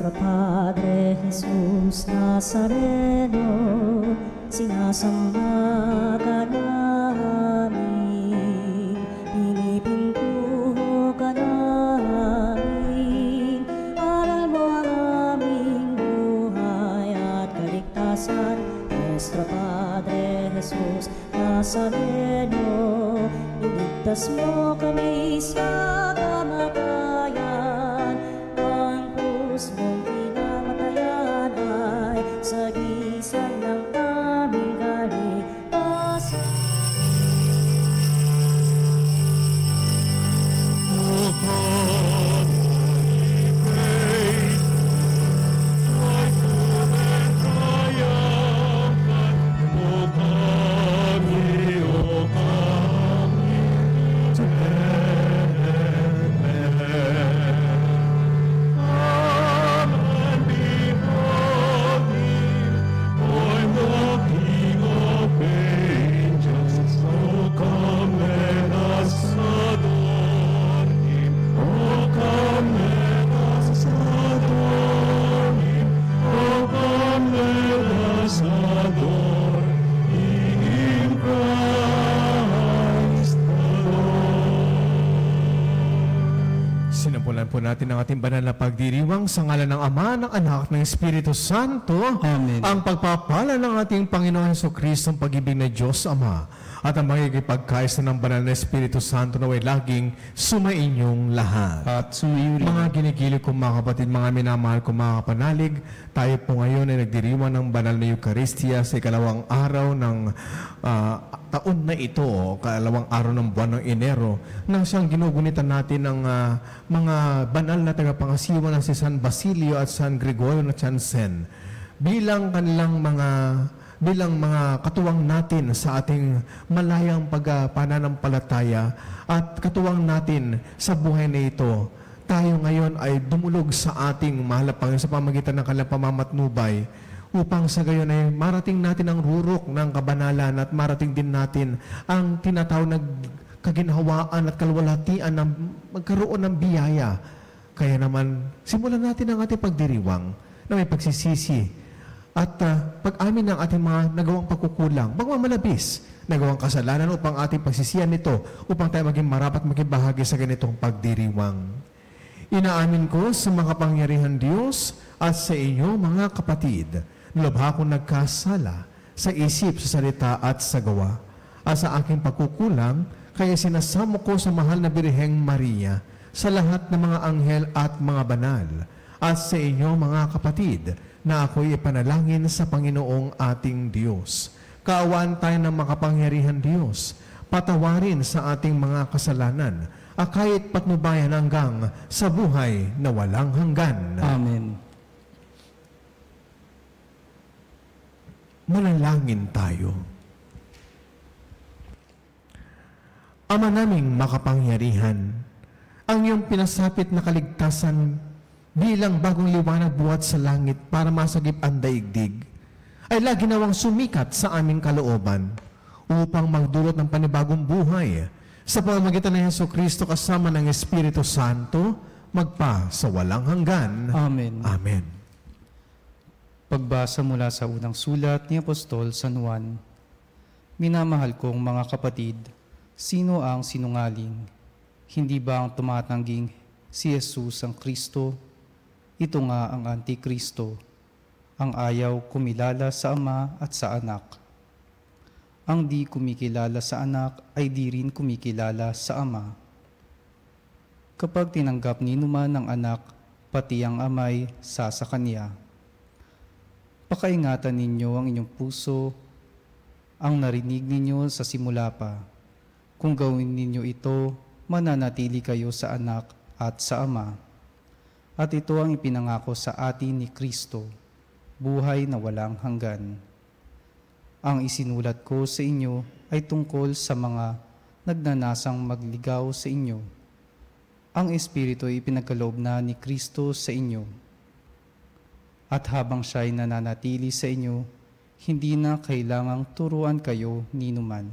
Nuestro Padre Jesus Nazareno, sinasamba ka namin, pinipintuho ka namin, aral mo ang aming buhay at kaligtasan. Nuestro Padre Jesus Nazareno, iligtas mo kami sa kamatayan, ang krus mong pinamatayan ay sagisag ng aming kaligtasan. Sinampulan po natin ang ating banal na pagdiriwang sa ngalan ng Ama, ng Anak, ng Espiritu Santo. Amen. Ang pagpapala ng ating Panginoon Jesucristo, ang pag-ibig na Diyos Ama, at ang makikipagkaisa ng banal na Espiritu Santo na way laging sumainyong lahat. At sumayo rin. Mga ginigilig kong mga kapatid, mga minamahal kong mga kapanalig, tayo po ngayon ay nagdiriwang ng banal na Eucharistia sa ikalawang araw ng taon na ito, kalawang araw ng buwan ng Enero, nang siyang ginugunitan natin ng mga banal na tagapangasiwa ng si San Basilio at San Gregorio Naciancen bilang kanilang bilang mga katuwang natin sa ating malayang pananampalataya at katuwang natin sa buhay na ito. Tayo ngayon ay dumulog sa ating mahal na Panginoon sa pamagitan ng kanilang pamamatnubay upang sa gayon ay marating natin ang rurok ng kabanalan at marating din natin ang tinatawag na kaginhawaan at kalwalhatian ng magkaroon ng biyaya. Kaya naman, simulan natin ang ating pagdiriwang na may pagsisisi at pag-amin ng ating mga nagawang pagkukulang, magmamalabis, nagawang kasalanan upang ating pagsisiyan nito upang tayo maging marapat maging bahagi sa ganitong pagdiriwang. Inaamin ko sa mga kapangyarihan Diyos at sa inyo mga kapatid, lubha kong nagkasala sa isip, sa salita at sa gawa. At sa aking pagkukulang, kaya sinasamo ko sa mahal na Birheng Maria, sa lahat ng mga anghel at mga banal, at sa inyo mga kapatid, na ako'y ipanalangin sa Panginoong ating Diyos. Kaawaan tayo ng makapangyarihan Diyos, patawarin sa ating mga kasalanan, kahit patnubayan hanggang sa buhay na walang hanggan. Amen. Manalangin tayo. Ama naming makapangyarihan, ang iyong pinasapit na kaligtasan bilang bagong liwanag buhat sa langit para masagip ang daigdig, ay lagi nawang sumikat sa aming kalooban upang magdulot ng panibagong buhay sa pamamagitan ng Jesucristo kasama ng Espiritu Santo, magpa sa walang hanggan. Amen. Amen. Pagbasa mula sa unang sulat ni Apostol San Juan. Minamahal kong mga kapatid, sino ang sinungaling? Hindi ba ang tumatangging si Jesus ang Kristo? Ito nga ang Antikristo, ang ayaw kumilala sa Ama at sa Anak. Ang di kumikilala sa Anak ay di rin kumikilala sa Ama. Kapag tinanggap ninuman ng Anak, pati ang Ama'y sa Kanya. Pakaingatan ninyo ang inyong puso, ang narinig ninyo sa simula pa. Kung gawin ninyo ito, mananatili kayo sa Anak at sa Ama. At ito ang ipinangako sa atin ni Kristo, buhay na walang hanggan. Ang isinulat ko sa inyo ay tungkol sa mga nagnanasang magligaw sa inyo. Ang Espiritu ay ipinagkaloob na ni Kristo sa inyo. At habang siya'y nananatili sa inyo, hindi na kailangang turuan kayo ninuman.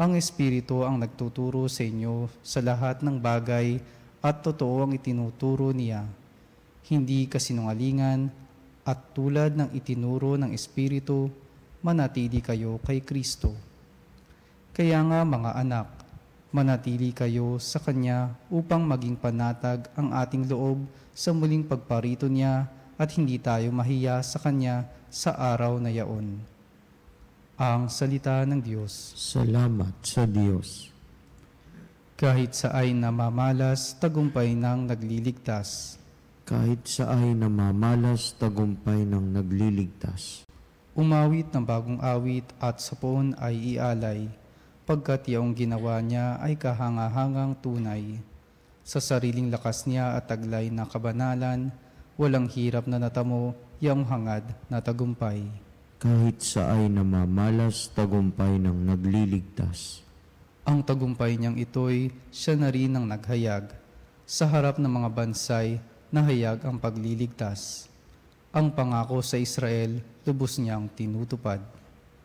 Ang Espiritu ang nagtuturo sa inyo sa lahat ng bagay at totoo ang itinuturo niya. hindi kasinungalingan, at tulad ng itinuro ng Espiritu, manatili kayo kay Kristo. Kaya nga mga anak, manatili kayo sa Kanya upang maging panatag ang ating loob sa muling pagparito niya at hindi tayo mahiya sa Kanya sa araw na yaon. Ang salita ng Diyos. Salamat sa Diyos. Kahit sa ay namamalas, tagumpay ng nagliligtas. Kahit sa ay namamalas, tagumpay ng nagliligtas. Umawit ng bagong awit at sa poon ay ialay, pagkat yaong ginawa niya ay kahanga-hangang tunay. Sa sariling lakas niya at taglay na kabanalan, walang hirap na natamo, yaong hangad na tagumpay. Kahit sa ay namamalas, tagumpay ng nagliligtas. Ang tagumpay niyang ito'y siya na rin ang naghayag. Sa harap ng mga bansay, nahayag ang pagliligtas. Ang pangako sa Israel, lubos niyang tinutupad.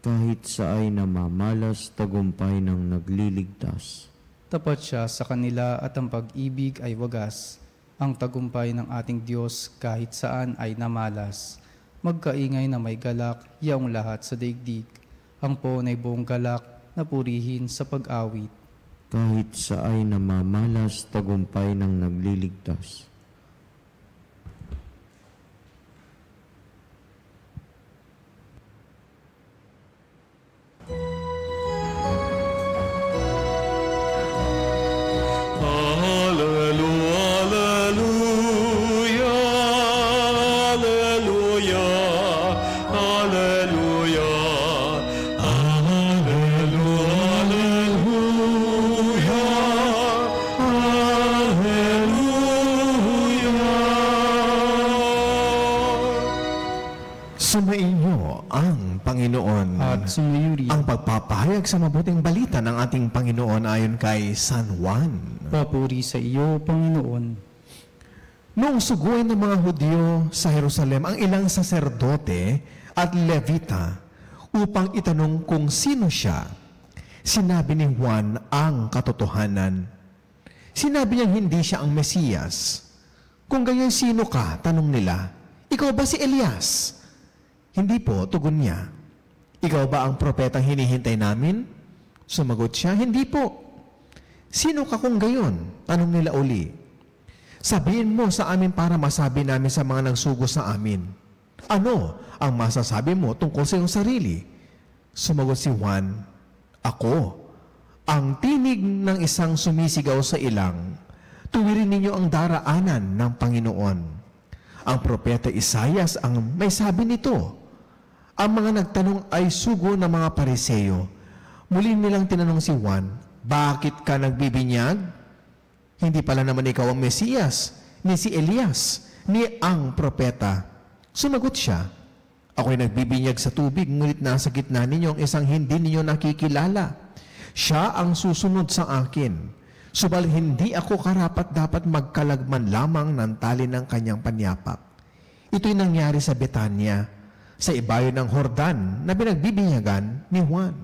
Kahit sa ay namamalas, tagumpay ng nagliligtas. Tapat siya sa kanila at ang pag-ibig ay wagas. Ang tagumpay ng ating Diyos kahit saan ay namalas. Magkaingay na may galak, yaong lahat sa daigdig. Ang poon ay buong galak na purihin sa pag-awit. Kahit sa ay namamalas, tagumpay ng nagliligtas. Sumainyo ang Panginoon. At sumuyuri, Ang pagpapahayag sa mabuting balita ng ating Panginoon ayon kay San Juan. papuri sa iyo, Panginoon. Noong suguin ng mga Hudyo sa Jerusalem ang ilang saserdote at Levita upang itanong kung sino siya, sinabi ni Juan ang katotohanan. Sinabi niyang hindi siya ang Mesiyas. Kung ganyan, sino ka? Tanong nila. Ikaw ba si Elias? Hindi po, tugon niya. Ikaw ba ang propetang hinihintay namin? Sumagot siya, hindi po. Sino ka kung gayon? Tanong nila uli. Sabihin mo sa amin para masabi namin sa mga nagsugo sa amin. Ano ang masasabi mo tungkol sa iyong sarili? Sumagot si Juan, ako, ang tinig ng isang sumisigaw sa ilang, tuwirin ninyo ang daraanan ng Panginoon. Ang propeta Isaias ang may sabi nito. Ang mga nagtanong ay sugo ng mga Pariseo. Muli nilang tinanong si Juan, bakit ka nagbibinyag? Hindi pala naman ikaw ang Mesiyas, ni si Elias, ni ang propeta. Sumagot siya, ako'y nagbibinyag sa tubig, ngunit nasa gitna ninyo ang isang hindi ninyo nakikilala. Siya ang susunod sa akin. Subalit hindi ako karapat-dapat magkalagman lamang ng tali ng kanyang panyapak. Ito'y nangyari sa Betania, sa ibayo ng Jordan na pinagbibinyagan ni Juan.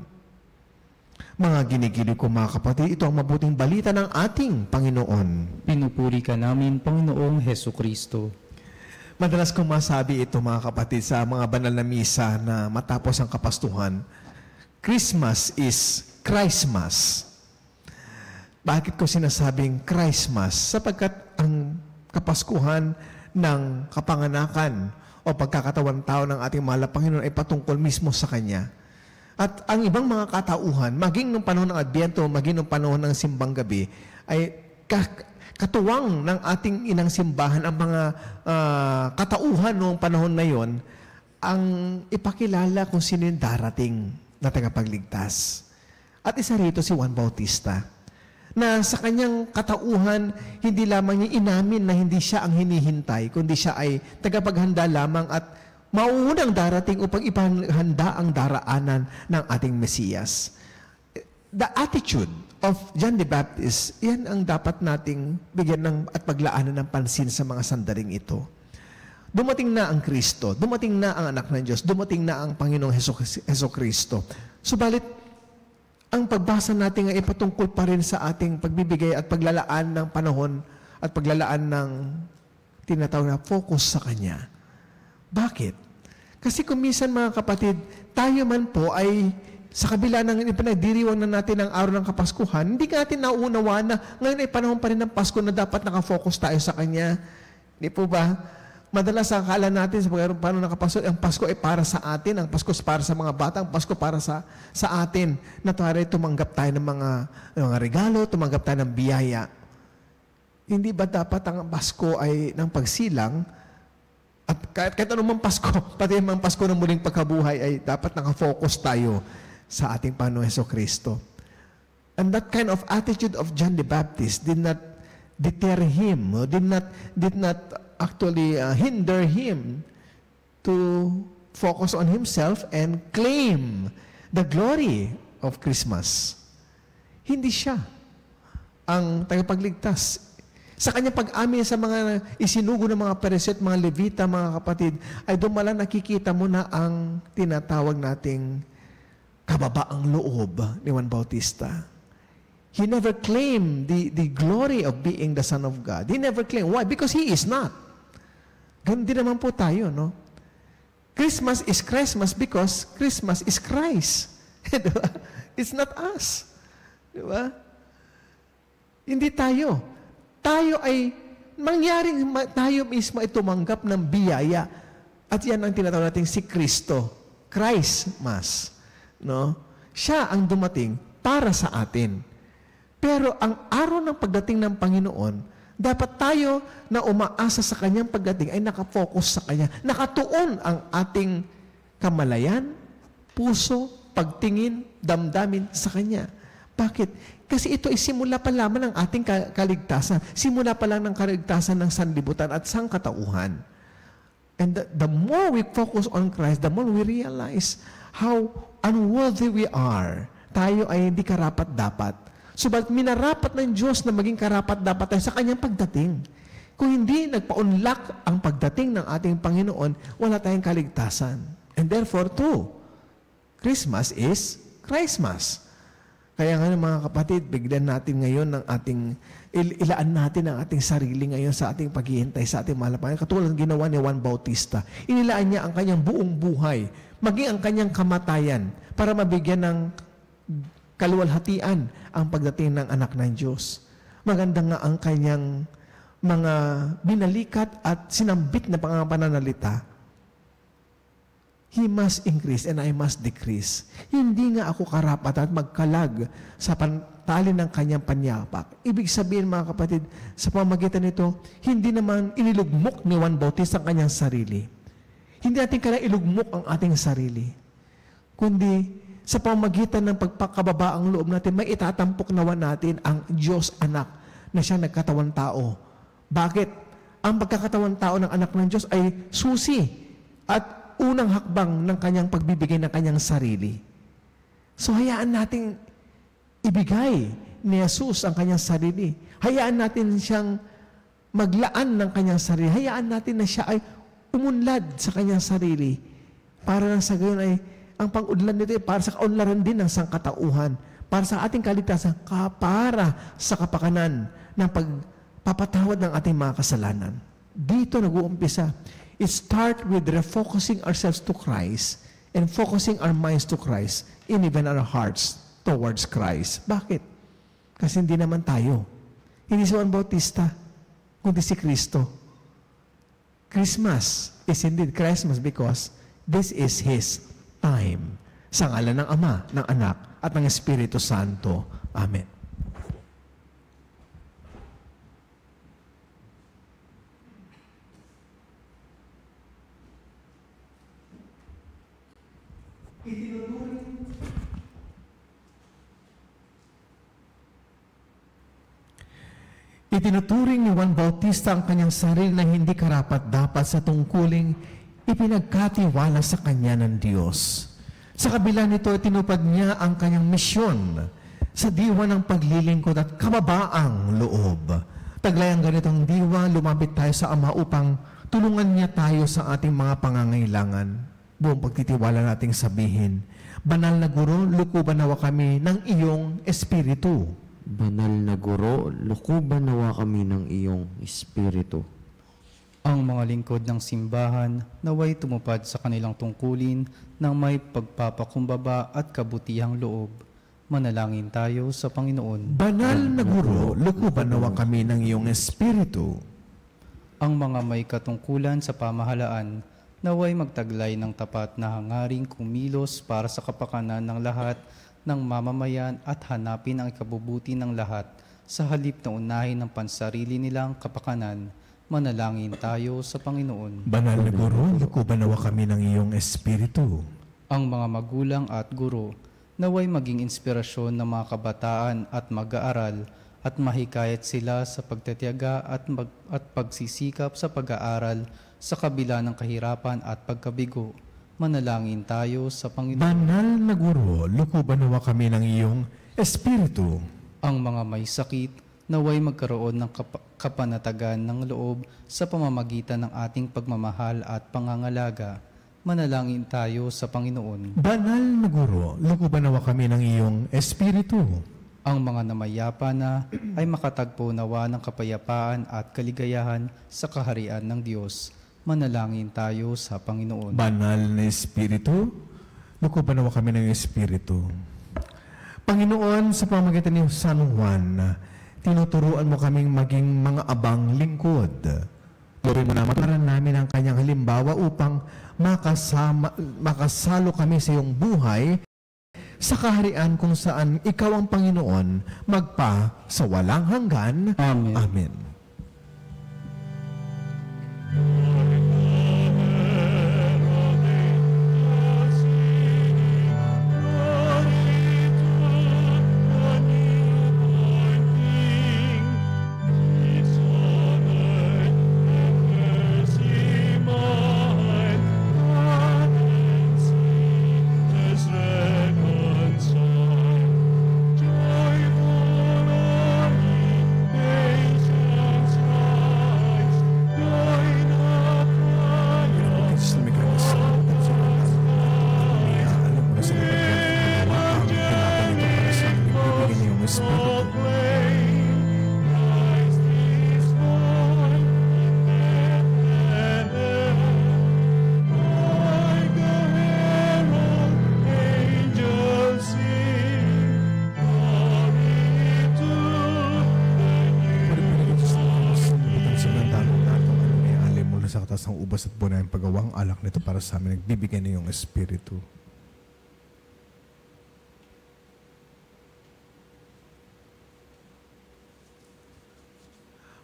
Mga ginigilig ko mga kapatid, ito ang mabuting balita ng ating Panginoon. Pinupuri ka namin, Panginoong Heso Kristo. Madalas kong masabi ito mga kapatid sa mga banal na misa na matapos ang kapastuhan, Christmas is Christmas. Bakit ko sinasabing Christmas? Sapagkat ang kapaskuhan ng kapanganakan o pagkakatawan tao ng ating mahal na Panginoon ay patungkol mismo sa Kanya. At ang ibang mga katauhan, maging nung panahon ng Adbyento, maging nung panahon ng simbang gabi, ay katuwang ng ating inang simbahan ang mga katauhan noong panahon na yon ang ipakilala kung sino yung darating na tagapagligtas. At isa rito si Juan Bautista, na sa kanyang katauhan, hindi lamang niya inamin na hindi siya ang hinihintay, kundi siya ay tagapaghanda lamang at mauunang darating upang ipahanda ang daraanan ng ating Mesiyas. The attitude of John the Baptist, yan ang dapat nating bigyan ng at paglaanan ng pansin sa mga sandaling ito. Dumating na ang Kristo, dumating na ang anak ng Diyos, dumating na ang Panginoong Heso Kristo. Subalit, ang pagbasa natin ay patungkol pa rin sa ating pagbibigay at paglalaan ng panahon at paglalaan ng tinatawag na focus sa Kanya. Bakit? Kasi kung minsan mga kapatid, tayo man po ay sa kabila ng ipinagdiriwang na natin ang araw ng Kapaskuhan, hindi natin nauunawa na ngayon ay panahon pa rin ng Pasko na dapat nakafocus tayo sa Kanya. Di po ba? Madalas ang akala natin sa panahon ng Pasko, ang Pasko ay para sa atin, ang Pasko para sa mga bata, ang Pasko para sa atin. Na tumanggap tayo ng mga regalo, tumanggap tayo ng biyaya. Hindi ba dapat ang Pasko ay ng pagsilang? At kahit anumang Pasko, pati ang Pasko ng muling pagkabuhay ay dapat nakafocus tayo sa ating Panginoong Hesukristo. And that kind of attitude of John the Baptist did not deter him, did not actually hinder him to focus on himself and claim the glory of Christmas. Hindi siya ang tagapagligtas. Sa kanyang pag-amin sa mga isinugo ng mga Pariseyo at mga Levita, mga kapatid, ay dumala nakikita mo na ang tinatawag nating kababaang loob ni Juan Bautista. He never claimed the glory of being the Son of God. He never claimed. Why? Because he is not. Ganun din naman po tayo, no? Christmas is Christmas because Christmas is Christ. Diba? It's not us. Diba? Hindi tayo. Tayo ay tayo mismo ay tumanggap ng biyaya. At yan ang tinatawag natin si Kristo. Christmas. No? Siya ang dumating para sa atin. Pero ang araw ng pagdating ng Panginoon, dapat tayo na umaasa sa Kanyang pagdating ay nakafocus sa Kanya. Nakatuon ang ating kamalayan, puso, pagtingin, damdamin sa Kanya. Bakit? Kasi ito ay simula pa lamang ng ating kaligtasan. Simula pa lang ng kaligtasan ng sanlibutan at sangkatauhan. And the more we focus on Christ, the more we realize how unworthy we are. Tayo ay hindi karapat-dapat. Subalit minarapat ng Diyos na maging karapat-dapat tayo sa Kanyang pagdating. Kung hindi nagpa-unlock ang pagdating ng ating Panginoon, wala tayong kaligtasan. And therefore, too, Christmas is Christmas. Kaya nga mga kapatid, bigyan natin ngayon ng ilaan natin ang ating sarili ngayon sa ating paghihintay, sa ating malapayan. Katulad ng ginawa ni Juan Bautista. Inilaan niya ang kanyang buong buhay, maging ang kanyang kamatayan, para mabigyan ng kaluwalhatian ang pagdating ng anak ng Diyos. Maganda nga ang kanyang mga binalikat at sinambit na pananalita. He must increase and I must decrease. Hindi nga ako karapat at magkalag sa pantalin ng kanyang panyapak. Ibig sabihin mga kapatid, sa pamagitan nito, hindi naman inilugmok ni Juan Bautista ang kanyang sarili. Hindi natin kailangan ilugmok ang ating sarili. Kundi sa pamagitan ng pagpakababa ang loob natin, may itatampok nawa natin ang Diyos anak na siya nagkatawan tao. Bakit? Ang pagkakatawan tao ng anak ng Diyos ay susi at unang hakbang ng kanyang pagbibigay ng kanyang sarili. So hayaan natin ibigay ni Jesus ang kanyang sarili. Hayaan natin siyang maglaan ng kanyang sarili. Hayaan natin na siya ay umunlad sa kanyang sarili. Para lang sa gayon ay ang pang-unlad nito ay para sa kaunlaran din ng sangkatauhan. Para sa ating kaligtasan, para sa kapakanan ng pagpapatawad ng ating mga kasalanan. Dito nag-uumpisa. It starts with refocusing ourselves to Christ and focusing our minds to Christ and even our hearts towards Christ. Bakit? Kasi hindi naman tayo. Hindi si Juan Bautista, kundi si Kristo. Christmas is indeed Christmas because this is His time. Sa ngalan ng Ama, ng Anak, at ng Espiritu Santo. Amen. Itinuturing ni Juan Bautista ang kanyang sarili na hindi karapat-dapat sa tungkuling ipinagkatiwala sa kanya ng Diyos. Sa kabila nito, tinupad niya ang kanyang misyon sa diwa ng paglilingkod at kababaang loob. Taglay ang ganitong diwa, lumapit tayo sa Ama upang tulungan niya tayo sa ating mga pangangailangan. Buong pagtitiwala nating sabihin, Banal na Guro, lukuban nawa kami ng iyong Espiritu. Banal na Guro, lukuban nawa kami ng iyong Espiritu. Ang mga lingkod ng simbahan naway tumupad sa kanilang tungkulin ng may pagpapakumbaba at kabutihang loob. Manalangin tayo sa Panginoon. Banal na Guro, lukuban nawa kami ng iyong Espiritu. Ang mga may katungkulan sa pamahalaan naway magtaglay ng tapat na hangaring kumilos para sa kapakanan ng lahat ng mamamayan at hanapin ang ikabubuti ng lahat sa halip na unahin ng pansarili nilang kapakanan. Manalangin tayo sa Panginoon. Banal na Guro, lukuban nawa kami ng iyong Espiritu. Ang mga magulang at guro naway maging inspirasyon ng mga kabataan at mag-aaral at mahikayat sila sa pagtitiyaga at pagsisikap sa pag-aaral sa kabila ng kahirapan at pagkabigo. Manalangin tayo sa Panginoon. Banal na Guro, lukuban nawa kami ng iyong Espiritu. Ang mga may sakit naway magkaroon ng kapanatagan ng loob sa pamamagitan ng ating pagmamahal at pangangalaga. Manalangin tayo sa Panginoon. Banal na Guro, lukuban nawa kami ng iyong Espiritu. Ang mga namayapa na ay makatagpo nawa ng kapayapaan at kaligayahan sa kaharian ng Diyos. Manalangin tayo sa Panginoon. Banal na Espiritu, lukuban nawa kami ng Espiritu. Panginoon, sa pamamagitan ni San Juan, tinuturuan mo kaming maging mga abang lingkod. Tuloy mo na maturan namin ang kanyang halimbawa upang makasalo kami sa iyong buhay sa kaharian kung saan ikaw ang Panginoon magpa sa walang hanggan. Amen. Amen. Sa katas ng ubas at bunay ang paggawang alak nito para sa amin, nagbibigay na iyong Espiritu.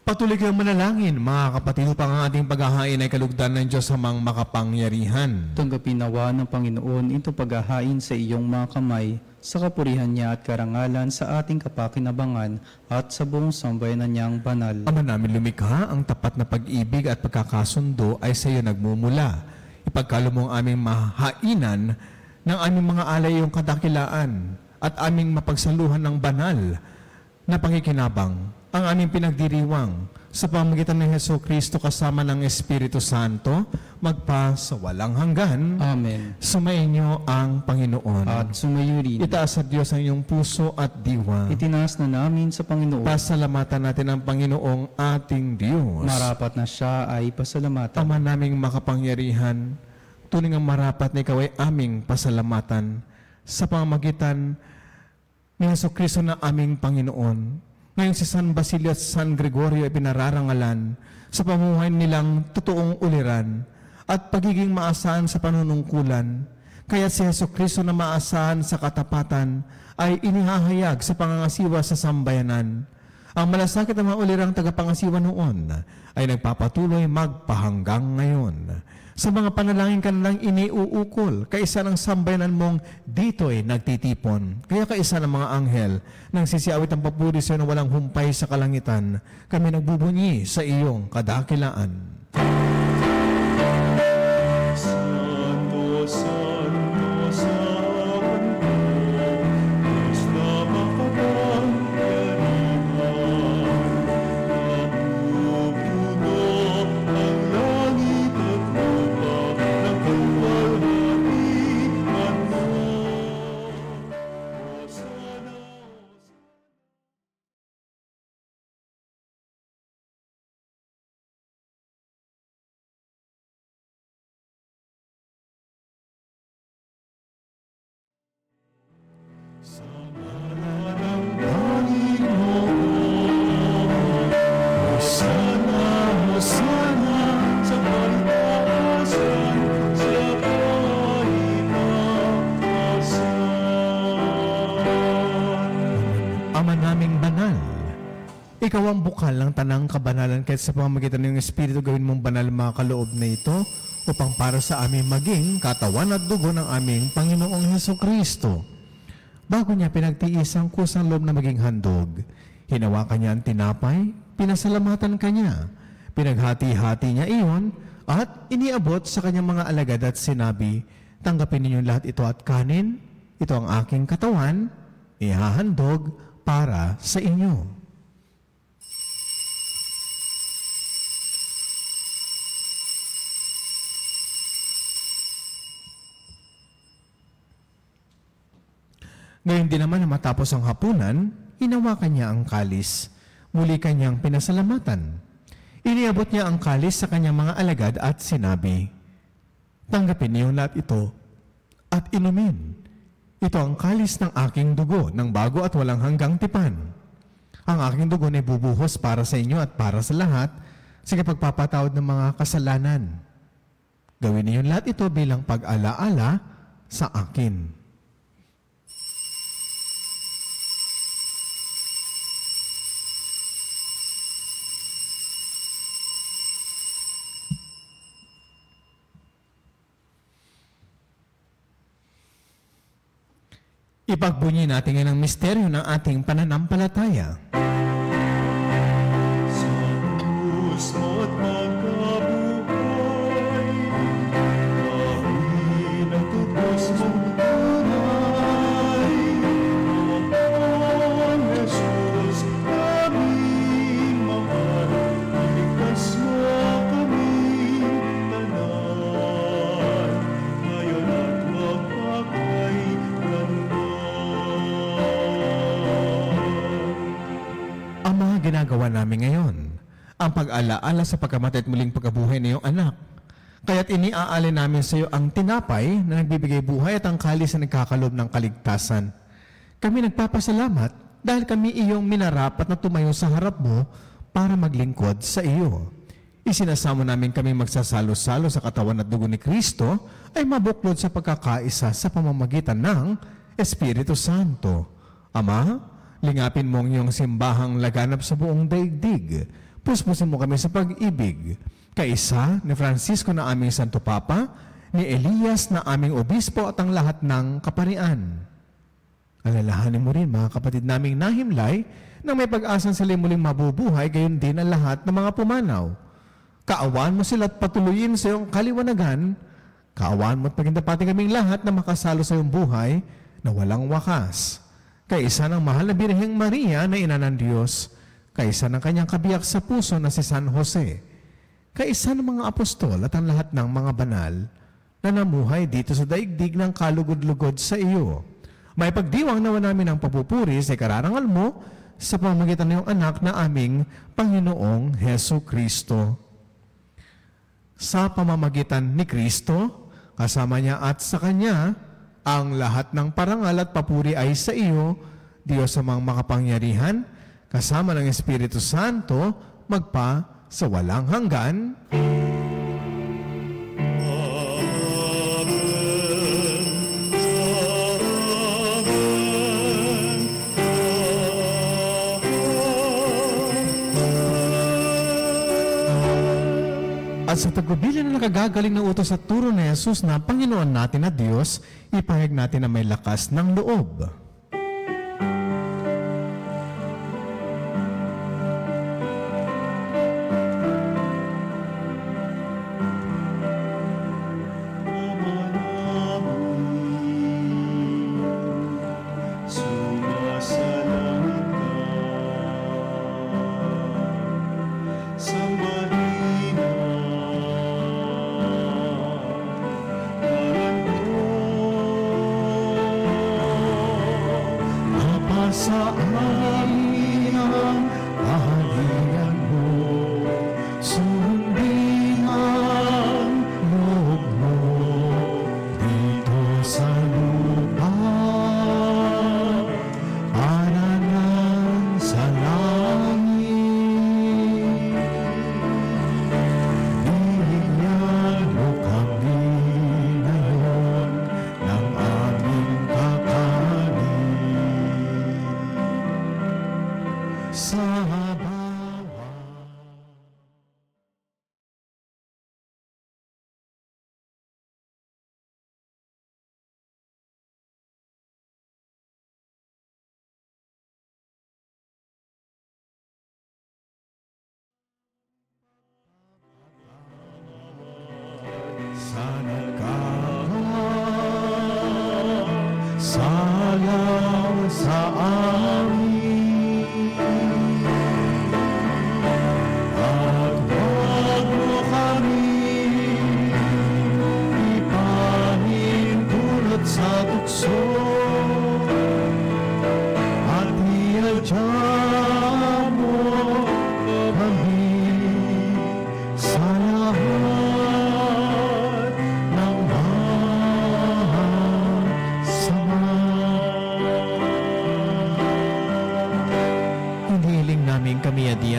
Patuloy kayong manalangin, mga kapatid, upang ang ating paghahain ay kalugdan ng Diyos amang makapangyarihan. Tanggapin nawa ng Panginoon ito paghahain sa iyong mga kamay, sa kapurihan niya at karangalan sa ating kapakinabangan at sa buong sambayanan niyang banal. Ama namin lumikha, ang tapat na pag-ibig at pagkakasundo ay sa iyo nagmumula. Ipagkalo mo ang aming mahainan ng aming mga alay iyong kadakilaan at aming mapagsaluhan ng banal na pangikinabang ang aming pinagdiriwang sa pamamagitan ng Jesucristo kasama ng Espiritu Santo magpa sa walang hanggan. Amen. Sumainyo ang Panginoon. At sumayo rin. Itaas sa Diyos ang iyong puso at diwa. Itinaas na namin sa Panginoon. Pasalamatan natin ang Panginoong ating Diyos. Marapat na siya ay pasalamatan. Ama naming makapangyarihan, tuning ang marapat na ikaw ay aming pasalamatan sa pamamagitan ni Jesucristo na aming Panginoon. Ngayon si San Basilio at San Gregorio ay pinararangalan sa pamumuhay nilang totoong uliran at pagiging maasahan sa panunungkulan. Kaya si Jesucristo na maasahan sa katapatan ay inihahayag sa pangangasiwa sa sambayanan. Ang malasakit ng mga ulirang tagapangasiwa noon ay nagpapatuloy magpahanggang ngayon. Sa mga panalangin ka nalang iniuukol, kaisa ng sambayanan mong dito'y nagtitipon. Kaya kaisa ng mga anghel, nang sisiawit ang papuri sa iyo na walang humpay sa kalangitan, kami nagbubunyi sa iyong kadakilaan. Ikaw ang bukal ng tanang kabanalan, kahit sa pamamagitan ng Espiritu gawin mong banal mga kaloob na ito upang para sa amin maging katawan at dugo ng aming Panginoong Hesukristo. Bago niya pinagtiis ang kusang loob na maging handog, hinawakan niya ang tinapay, pinasalamatan kanya, pinaghati-hati niya iyon, at iniabot sa kanyang mga alagad at sinabi, tanggapin ninyo lahat ito at kanin, ito ang aking katawan, ihahandog para sa inyo. Ngayon din naman na matapos ang hapunan, hinawakan niya ang kalis. Muli kanyang pinasalamatan. Iniabot niya ang kalis sa kanyang mga alagad at sinabi, tanggapin niyo lahat ito at inumin. Ito ang kalis ng aking dugo ng bago at walang hanggang tipan. Ang aking dugo ay bubuhos para sa inyo at para sa lahat sa pagpapatawad ng mga kasalanan. Gawin niyo lahat ito bilang pag-alaala sa akin. Ipagbunyi natin ngayon ang misteryo ng ating pananampalataya. Sa krus mo't magkabuhay, kahit ang tubos mong tunay, ang Jesus aming mahal, iligtas mo kaming tanan, ngayon at magpakailanman. Ang mga ginagawa namin ngayon, ang pag-alaala sa pagkamatay at muling pagkabuhay ng iyong anak. Kaya't iniaalay namin sa iyo ang tinapay na nagbibigay buhay at ang kalis na nagkakalob ng kaligtasan. Kami nagpapasalamat dahil kami iyong minarapat na tumayo sa harap mo para maglingkod sa iyo. Isinasamo namin kami magsasalo-salo sa katawan at dugo ni Kristo ay mabuklod sa pagkakaisa sa pamamagitan ng Espiritu Santo. Ama, lingapin mo ang iyong simbahang laganap sa buong daigdig. Puspusin mo kami sa pag-ibig. Kaisa ni Francisco na aming Santo Papa, ni Elias na aming Obispo at ang lahat ng kaparian. Alalahanin mo rin mga kapatid naming nahimlay na may pag-asang sila muling mabubuhay, gayon din ang lahat ng mga pumanaw. Kaawaan mo sila at patuloyin sa iyong kaliwanagan. Kaawaan mo at pagindapati kaming lahat na makasalo sa iyong buhay na walang wakas. Kaisa ng mahal na Birheng Maria na ina ng Diyos, kaisa ng kanyang kabiyak sa puso na si San Jose, kaisa ng mga apostol at ang lahat ng mga banal na namuhay dito sa daigdig ng kalugod-lugod sa iyo. May pagdiwang nawa namin ang papupuri sa ikararangal mo sa pamamagitan ng iyong anak na aming Panginoong Hesu Kristo. Sa pamamagitan ni Kristo, kasama niya at sa Kanya, ang lahat ng parangal at papuri ay sa iyo, Diyos amang makapangyarihan, kasama ng Espiritu Santo, magpa sa walang hanggan. At sa tagubilin na nakagagaling na utos at turo ni Jesus na Panginoon natin na Diyos, ipahayag natin na may lakas ng loob.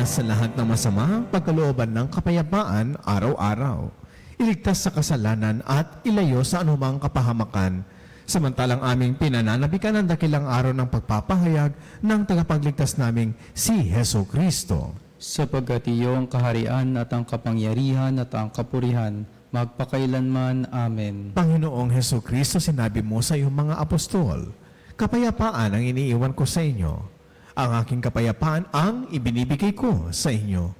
Iligtas sa lahat ng masama, pagkalooban ng kapayapaan araw-araw. Iligtas sa kasalanan at ilayo sa anumang kapahamakan. Samantalang aming pinananabikan ang dakilang araw ng pagpapahayag ng tagapagligtas naming si Heso Kristo. Sapagkat iyong kaharian at ang kapangyarihan at ang kapurihan, magpakailanman. Amen. Panginoong Heso Kristo, sinabi mo sa iyong mga apostol, kapayapaan ang iniiwan ko sa inyo. Ang aking kapayapaan ang ibinibigay ko sa inyo.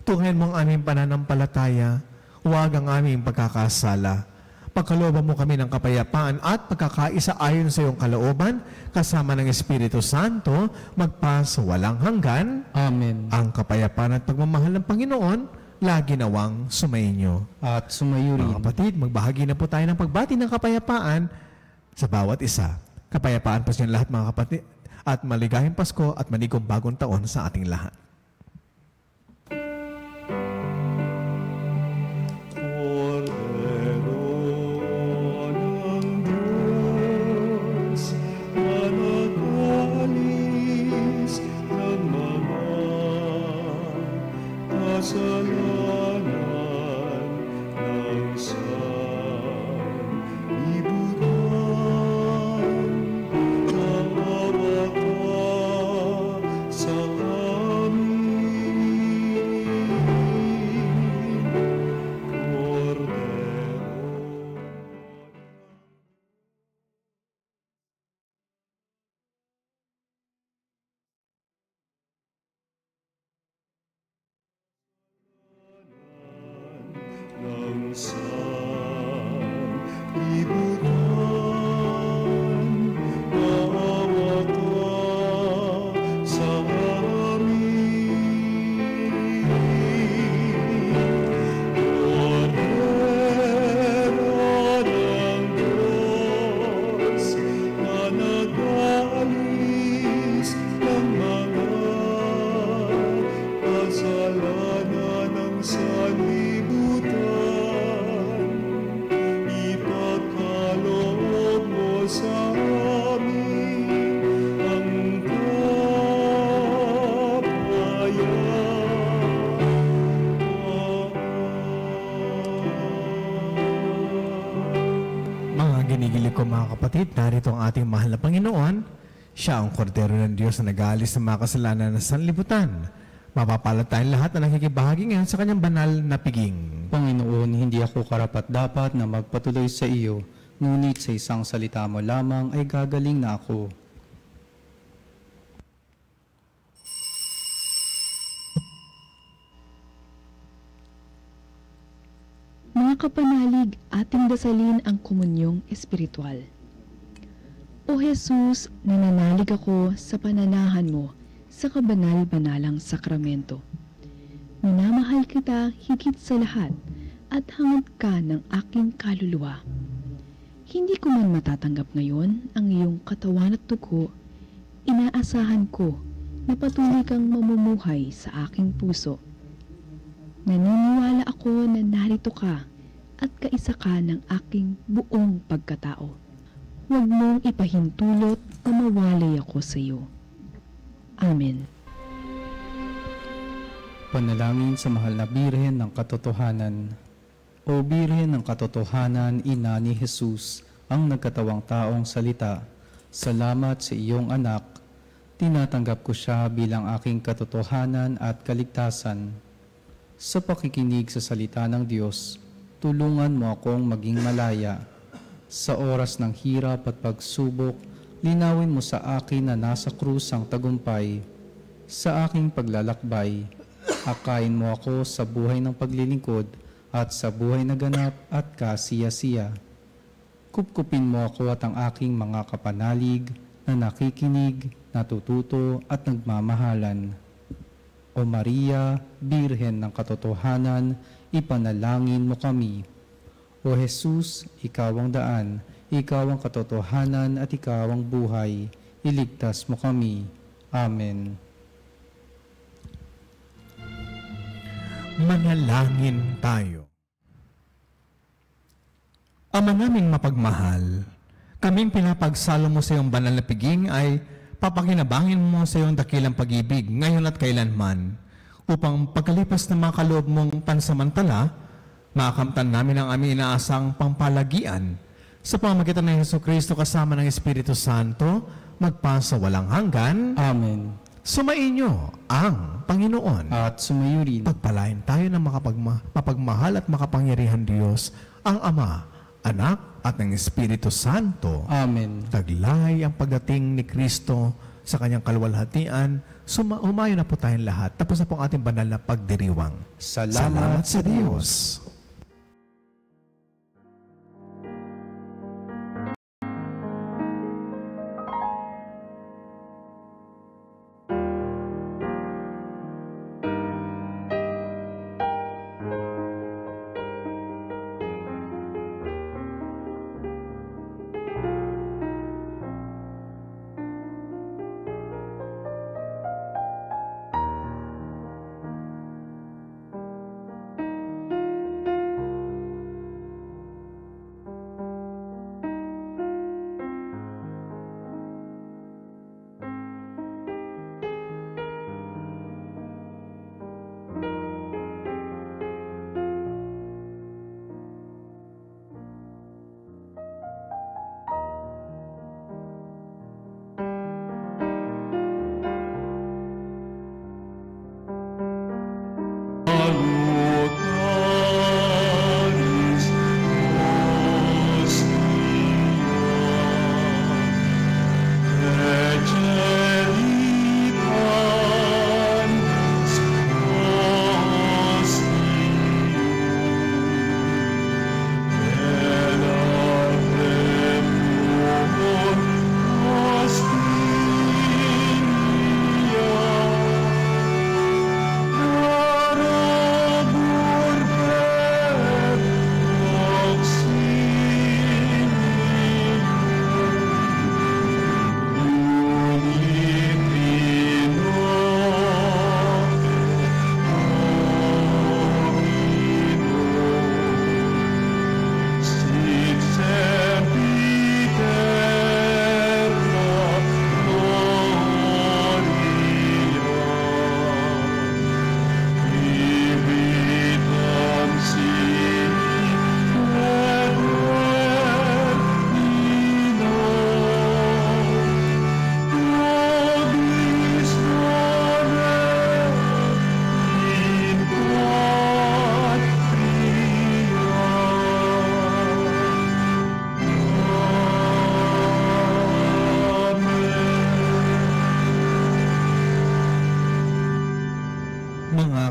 Tunghayan mo ang aming pananampalataya, huwag ang aming pagkakasala. Pagkalooban mo kami ng kapayapaan at pagkakaisa ayon sa iyong kalooban, kasama ng Espiritu Santo, magpas walang hanggan. Amen. Ang kapayapaan at pagmamahal ng Panginoon, lagi nawang sumainyo. At sumayo rin. Mga kapatid, magbahagi na po tayo ng pagbati ng kapayapaan sa bawat isa. Kapayapaan po sa lahat mga kapatid, at maligayang Pasko at maligong bagong taon sa ating lahat. Narito ang ating mahal na Panginoon. Siya ang kordero ng Diyos na nag-aalis ng mga kasalanan ng sanlibutan. Mapapalad tayong lahat na nakikibahagi ngayon sa kanyang banal na piging. Panginoon, hindi ako karapat-dapat na magpatuloy sa iyo, ngunit sa isang salita mo lamang ay gagaling na ako. Mga kapanalig, ating dasalin ang komunyong espiritual. O Jesus, nananalig ako sa pananahan mo sa kabanal-banalang sakramento. Minamahal kita higit sa lahat at hangad ka ng aking kaluluwa. Hindi ko man matatanggap ngayon ang iyong katawan at dugo, inaasahan ko na patuloy kang mamumuhay sa aking puso. Naniniwala ako na narito ka at kaisa ka ng aking buong pagkatao. Huwag mong ipahintulot na mawalay ako sa iyo. Amen. Panalangin sa mahal na Birhen ng Katotohanan. O Birhen ng Katotohanan, Ina ni Jesus, ang nagkatawang taong salita, salamat sa iyong anak. Tinatanggap ko siya bilang aking katotohanan at kaligtasan. Sa pakikinig sa salita ng Diyos, tulungan mo akong maging malaya. Sa oras ng hirap at pagsubok, linawin mo sa akin na nasa krus ang tagumpay. Sa aking paglalakbay, akayin mo ako sa buhay ng paglilingkod at sa buhay na ganap at kasiya-siya. Kupkupin mo ako at ang aking mga kapanalig na nakikinig, natututo at nagmamahalan. O Maria, Birhen ng Katotohanan, ipanalangin mo kami. O Jesus, ikaw ang daan, ikaw ang katotohanan at ikaw ang buhay. Iligtas mo kami. Amen. Manalangin tayo. Ama naming mapagmahal, kaming pinapagsalo mo sa iyong banal na piging ay papakinabangin mo sa iyong dakilang pag-ibig ngayon at kailanman. upang pagkalipas ng mga kaloob mong pansamantala, makamtan namin ang aming inaasang pampalagian sa pamamagitan ng Jesucristo kasama ng Espiritu Santo, magpasa walang hanggan. Amen. Sumainyo ang Panginoon. At sumayo rin. Pagpalain tayo ng mapagmahal at makapangyarihan Diyos, ang Ama, Anak, at ng Espiritu Santo. Amen. Taglay ang pagdating ni Kristo sa kanyang kaluwalhatian. Humayo na po tayong lahat. Tapos na po ang ating banal na pagdiriwang. Salamat sa Diyos.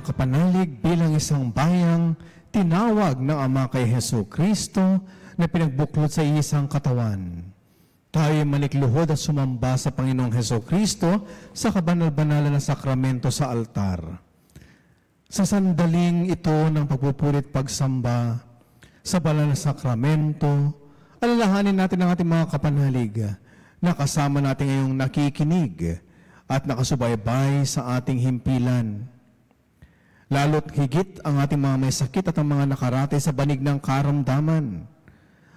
Kapanalig bilang isang bayang tinawag ng Ama kay Jesucristo na pinagbuklod sa isang katawan. Tayo manikluhod at sumamba sa Panginoong Jesucristo sa kabanal-banalan na sakramento sa altar. Sa sandaling ito ng pagpupurit pagsamba sa banal na sakramento, alalahanin natin ang ating mga kapanalig na kasama natin ngayong nakikinig at nakasubaybay sa ating himpilan. Lalo't higit ang ating mga may sakit at ang mga nakarate sa banig ng karamdaman.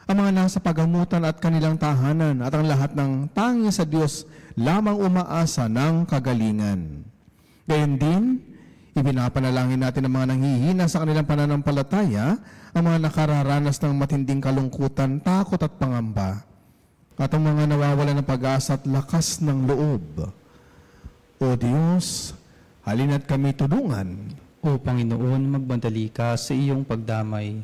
Ang mga nasa pagamutan at kanilang tahanan at ang lahat ng tanging sa Diyos lamang umaasa ng kagalingan. Gayon din, ibinapanalangin natin ang mga nanghihina sa kanilang pananampalataya, ang mga nakararanas ng matinding kalungkutan, takot at pangamba, at ang mga nawawalan ng pag-asa at lakas ng loob. O Diyos, halina't kami tulungan. O Panginoon, magbandali ka sa iyong pagdamay.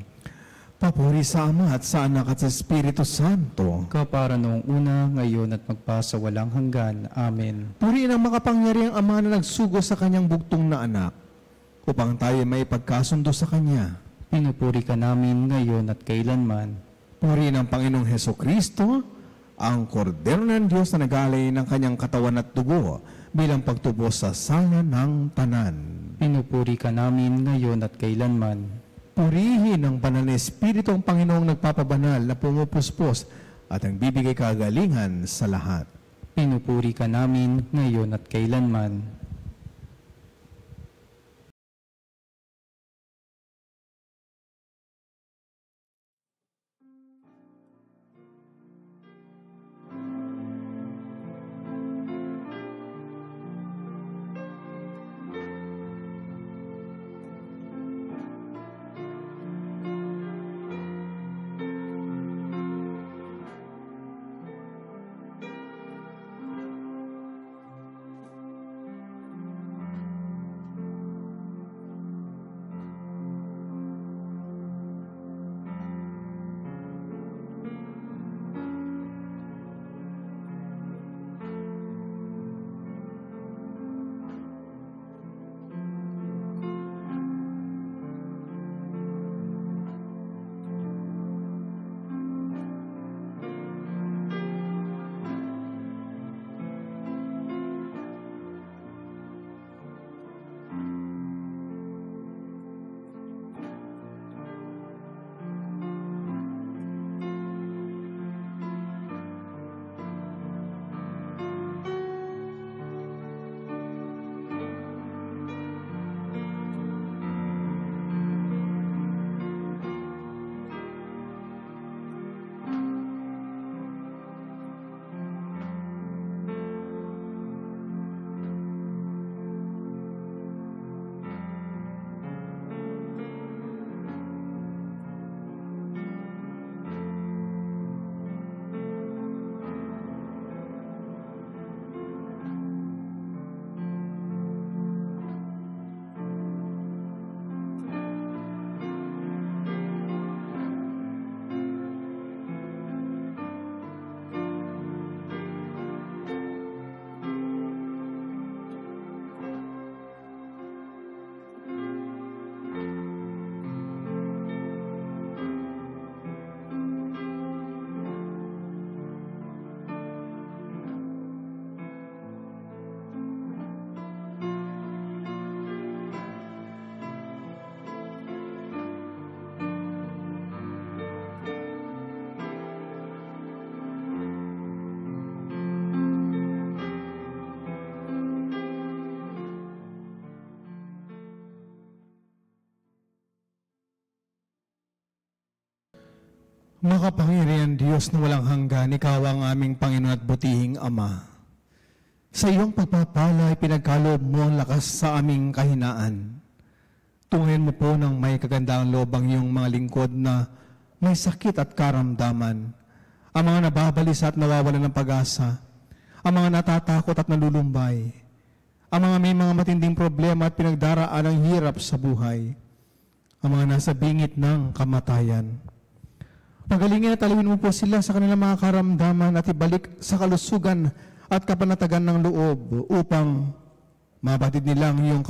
Papuri sa Ama at sa Anak at sa Espiritu Santo. Kapara noong una, ngayon at magpasawalang hanggan. Amen. Purihin ang makapangyarihang Ama na nagsugo sa kanyang bugtong na anak, upang tayo may pagkasundo sa Kanya. Pinupuri ka namin ngayon at kailanman. Purihin ang Panginoong Hesukristo, ang Kordero ng Diyos na nag-alay ng kanyang katawan at dugo bilang pagtubos sa sala ng tanan. Pinupuri ka namin ngayon at kailanman. Purihin ang banal na Espiritu ang Panginoong nagpapabanal na pumupuspos at ang bibigay kagalingan sa lahat. Pinupuri ka namin ngayon at kailanman. Makapangyarihan Diyos na walang hanggan, Ikaw ang aming Panginoon at butihing Ama. Sa iyong pagpapala ay pinagkaloob mo ang lakas sa aming kahinaan. Tungayan mo po ng may kagandang loob ang iyong mga lingkod na may sakit at karamdaman, ang mga nababalisa at nawawalan ng pag-asa, ang mga natatakot at nalulumbay, ang mga may mga matinding problema at pinagdaraan ng hirap sa buhay, ang mga nasa bingit ng kamatayan. Pagalingin at alawin mo po sila sa kanilang mga karamdaman at ibalik sa kalusugan at kapanatagan ng loob upang mabatid nilang iyong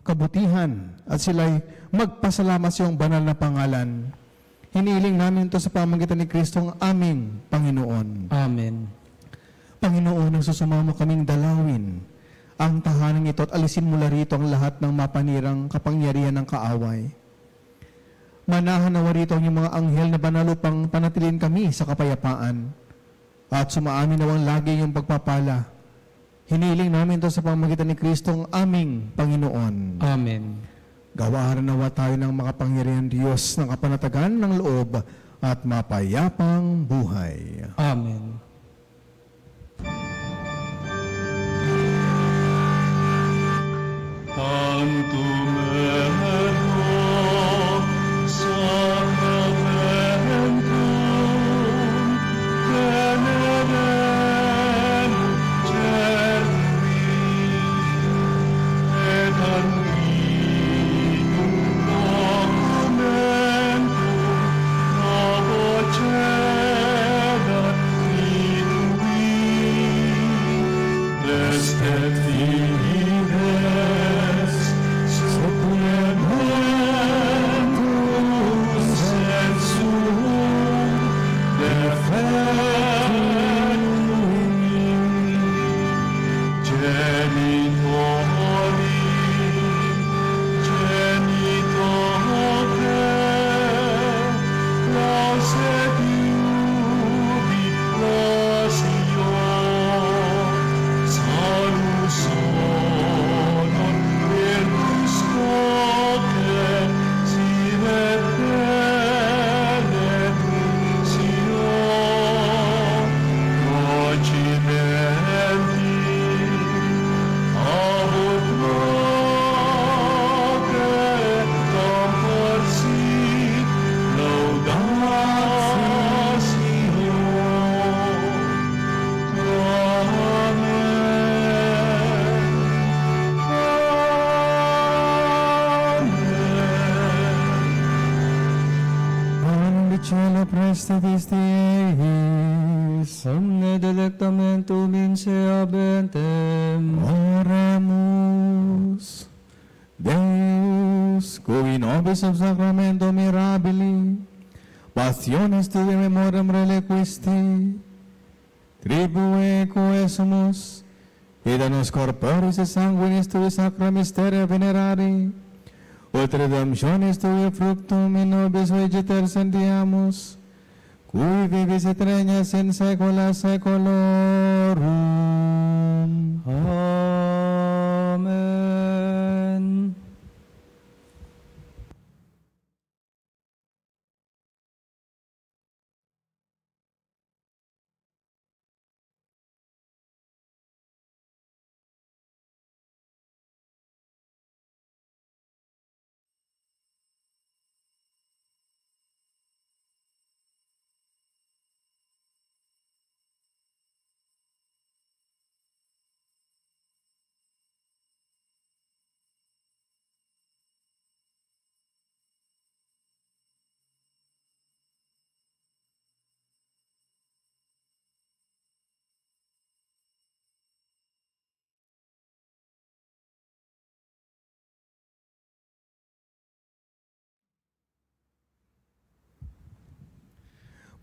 kabutihan at sila'y magpasalamat sa iyong banal na pangalan. Hinihiling namin ito sa pamamagitan ni Kristong aming Panginoon. Amen. Panginoon, ang susumamo kaming dalawin ang tahanan ito at alisin mula rito ang lahat ng mapanirang kapangyarihan ng kaaway. Manahan nawa rito ang iyong mga anghel na banal upang panatilin kami sa kapayapaan at sumaamin nawang lagi iyong pagpapala. Hiniling namin ito sa pamamagitan ni Kristong aming Panginoon. Amen. Gawaran nawa tayo ng makapangyarihan Diyos ng kapanatagan ng loob at mapayapang buhay. Amen. Ang tumero sacramentum venerem cervi et antiquum documentum novo cedat fidui destet fides supplementum sensum defectum genitote lauset iubi rosio salus honor virtus coque sive benedictio procedenti abut note comporsit laudatio. Amen. Cielo prestitis Dei, Omne delectamentum in se abentem. oremus. Deus, cui nobis ob sacramento mirabili, passiones tui memoriam reliquisti, tribue coesumus, et a nos corporis et sanguinis tui sacra mysteria venerari, ut redemptionis tui fructum in nobis vegiter sentiamus, cui vivis et regnas in saecula saeculorum. Amen.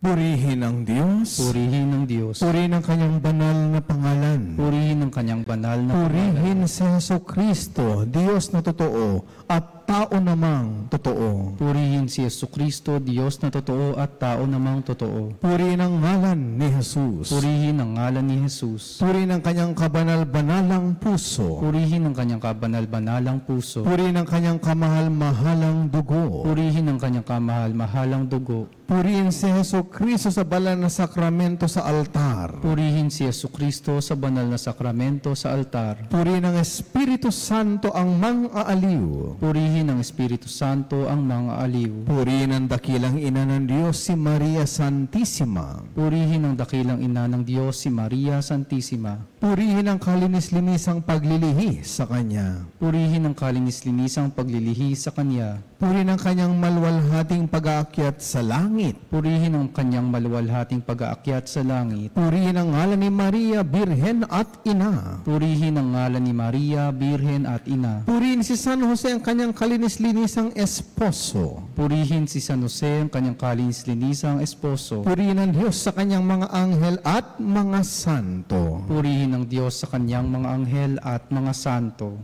Purihin ang Diyos. Purihin ng Diyos. Purihin ang kanyang banal na pangalan. Purihin ang kanyang banal na Purihin si Jesucristo, Diyos na totoo at tao namang totoo. Purihin si Jesucristo, Diyos na totoo at tao namang totoo. Purihin ang ngalan ni Jesus. Purihin ang ngalan ni Jesus. Purihin ang kanyang kabanal-banalang puso. Purihin ang kanyang kabanal-banalang puso. Purihin ang kanyang kamahal-mahalang dugo. Purihin ang kanyang kamahal-mahalang dugo. Purihin si Heso Kristo sa banal na sakramento sa altar. Purihin si Jesucristo sa banal na sakramento sa altar. Purihin ng Espiritu Santo ang mang-aaliw. Purihin ng Espiritu Santo ang mga aliw. Purihin ang dakilang ina ng Diyos si Maria Santissima. Purihin ang dakilang ina ng Diyos si Maria Santissima. Purihin ang kalinis-linisang paglilihi sa Kanya. Purihin ang kalinis-linisang paglilihi sa Kanya. Purihin ang Kanyang maluwalhating pag-aakyat sa langit. Purihin ang Kanyang maluwalhating pag-aakyat sa langit. Purihin ang ngalan ni Maria, Birhen at Ina. Purihin ang ngalan ni Maria, Birhen at Ina. Purihin si San Jose ang Kanyang kalinis-linisang esposo. Purihin si San Jose ang Kanyang kalinis-linisang esposo. Purihin ang Diyos sa Kanyang mga anghel at mga santo. Purihin ang Diyos sa Kanyang mga anghel at mga santo.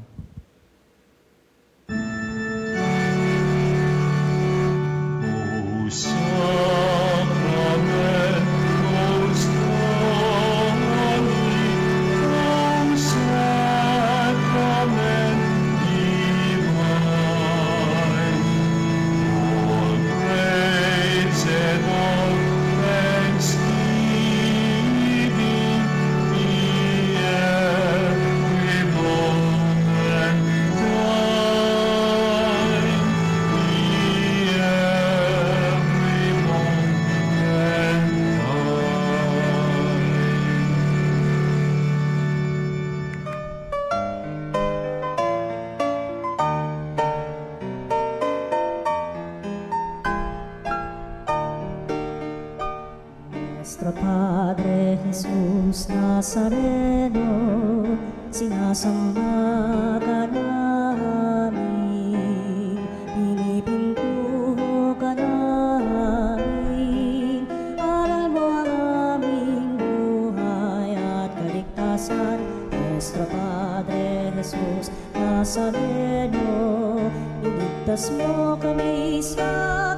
Nuestro Padre Jesus Nazareno, sinasamba ka namin, pinipintuho ka namin, aral mo ang aming buhay at kaligtasan. Nuestro Padre Jesus Nazareno, iligtas mo kami sa